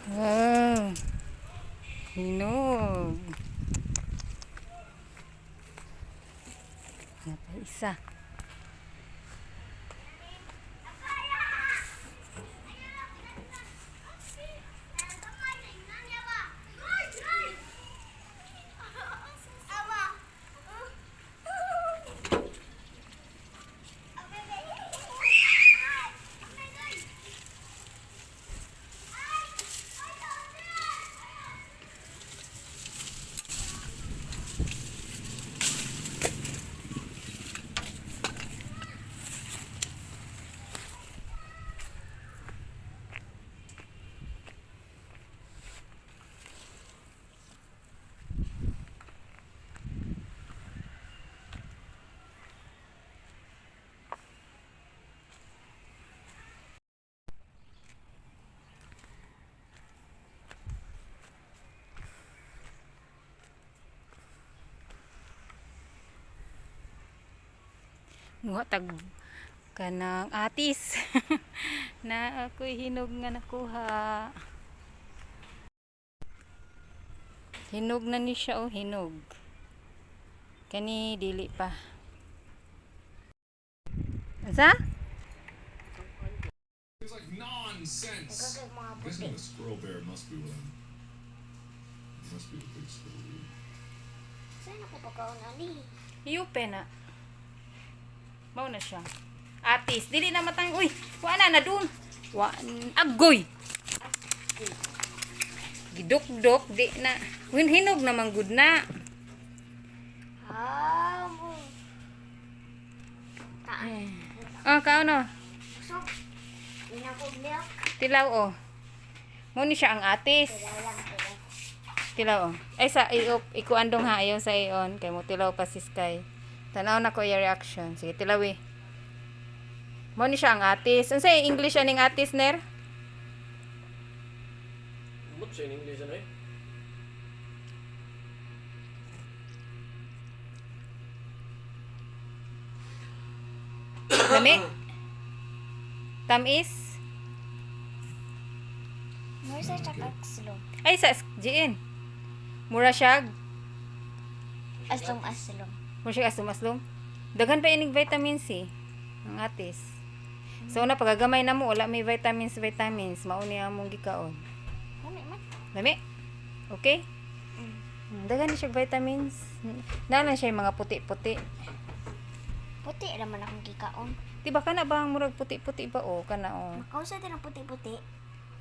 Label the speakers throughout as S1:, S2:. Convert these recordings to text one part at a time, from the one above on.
S1: Wow. Hinog. Yan pa isa. Nga tag kanang atis na ako'y hinog nga nakuha. Hinog na ni siya, oh, hinog. Kani dili pa. Asa?
S2: It's like nonsense. Guess what a squirrel bear must be wearing. It must be a big squirrel.
S3: Saan ako pagkaon ani?
S1: Iyupe na. Mao na siya. Atis, dili na matang. Uy, wala na dun. Agoy. Gidok-dok, di na. Hinog naman good na.
S3: Mo. Kaan.
S1: Oh, kaano?
S3: So, inakog milk.
S1: Tilaw, oh. Mo ni siya ang atis.
S3: Lang.
S1: Tilaw, oh. Ay, sa ikuandong ha. Ayaw sa iyon. Kay mo tilaw pa si Sky. Tanaw na ko yung reaction. Sige, tilawi. Mo ni siya ang atis. Ano sa English aning atis, Ner?
S4: What say in English, ano eh?
S1: Lami? Tamis?
S3: Mo sa chakak slow.
S1: Ay, sa GN. Mura siya.
S3: Aslong.
S1: Mura siya asum-aslum. Daghan pa inig vitamin C. Ang atis. So, na pagagamay na mo, wala may vitamins. Mauni ang mong gikaon.
S3: Lami man.
S1: Lami? Okay? Daghan na siya vitamins. Nalan siya yung mga puti-puti.
S3: Puti naman akong kikaon.
S1: Diba ka na ba ang murag puti-puti ba o? Kana o.
S3: Makausa din ang puti-puti.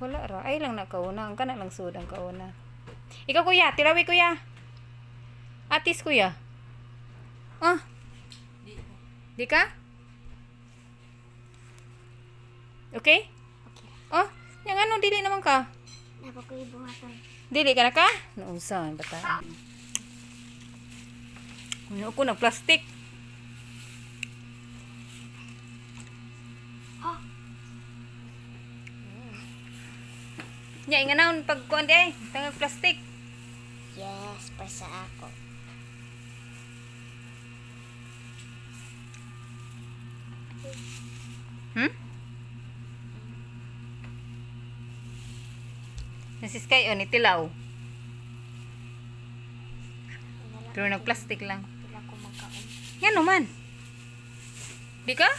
S1: Wala ra. Ay lang na kauna. Ang kana lang sud ang kauna. Ikaw kuya. Tirawi kuya. Atis kuya. Ah. Di ka? Okay?
S3: Okay.
S1: Oh. Yang ano dili naman ka?
S3: Napakoy buhaton.
S1: Dili ka na ka? Nausan. Bata. Ano ko nag-plastic.
S3: Oh.
S1: Nya inganaw pagkuan di ay. Tangag plastic.
S3: Yes, para sa ako.
S1: Hmm? Nasi Sky o ni Tilaw. Pero nag-plastic lang.
S3: Pila ko magkaon.
S1: Yan naman. Di ka?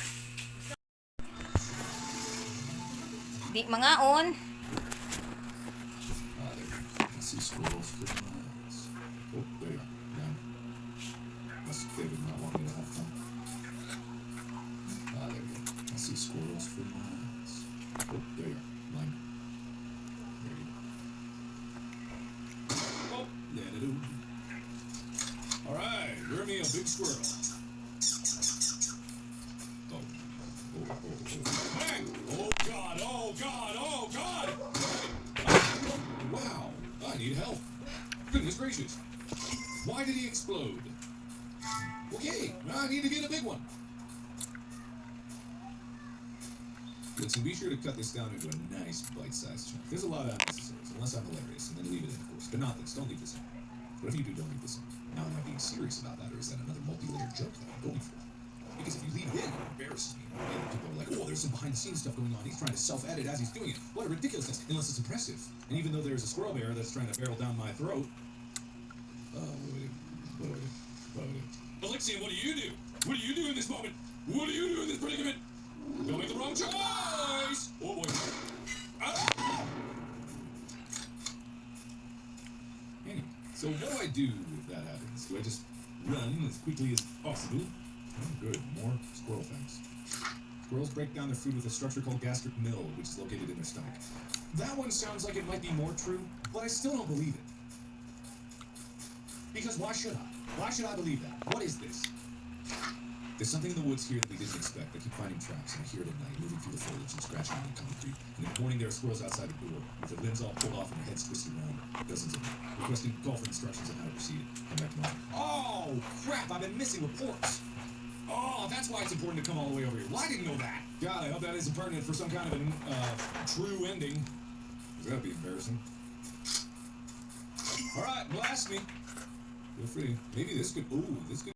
S1: Di mangaon.
S2: I see squirrels for miles. Oh, there. Yeah. They did not want me to have fun. There we go. I see squirrels for miles. Oh, there you are. Mine. There you go. Oh, there they do. All right, rear me a big squirrel. Oh. Hey! Oh, God! Oh, God! Oh, God! Wow, I need help. Goodness gracious. Why did he explode? Okay, I need to get a big one. Listen, be sure to cut this down into a nice bite-sized chunk. There's a lot of unnecessaries, unless I'm hilarious, and then leave it in, of course. But not this, don't leave this in. But if you do, don't leave this in. Now, am I being serious about that, or is that another multi-layered joke that I'm going for? Because if you leave it in, it embarrasses me. And people are like, oh, there's some behind-the-scenes stuff going on. He's trying to self-edit as he's doing it. What a ridiculousness, unless it's impressive. And even though there's a squirrel bear that's trying to barrel down my throat... Alexia, what do you do? What do you do in this moment? What do you do in this predicament? Don't make the wrong choice! Oh, boy. Ah! Anyway, so what do I do if that happens? Do I just run as quickly as possible? Oh, good. More squirrel things. Squirrels break down their food with a structure called gastric mill, which is located in their stomach. That one sounds like it might be more true, but I still don't believe it. Because why should I? Why should I believe that? What is this? There's something in the woods here that we didn't expect. I keep finding tracks, and I hear it at night, moving through the foliage and scratching on the concrete. And in the morning, there are squirrels outside the door, with their limbs all pulled off and their heads twisted around. Dozens of them, requesting call for instructions on how to proceed. Come back tomorrow. Oh, crap! I've been missing reports. Oh, that's why it's important to come all the way over here. Well, I didn't know that. God, I hope that isn't pertinent for some kind of a true ending. That'd be embarrassing. All right, blast me. Feel free. Maybe this could. Ooh, this could.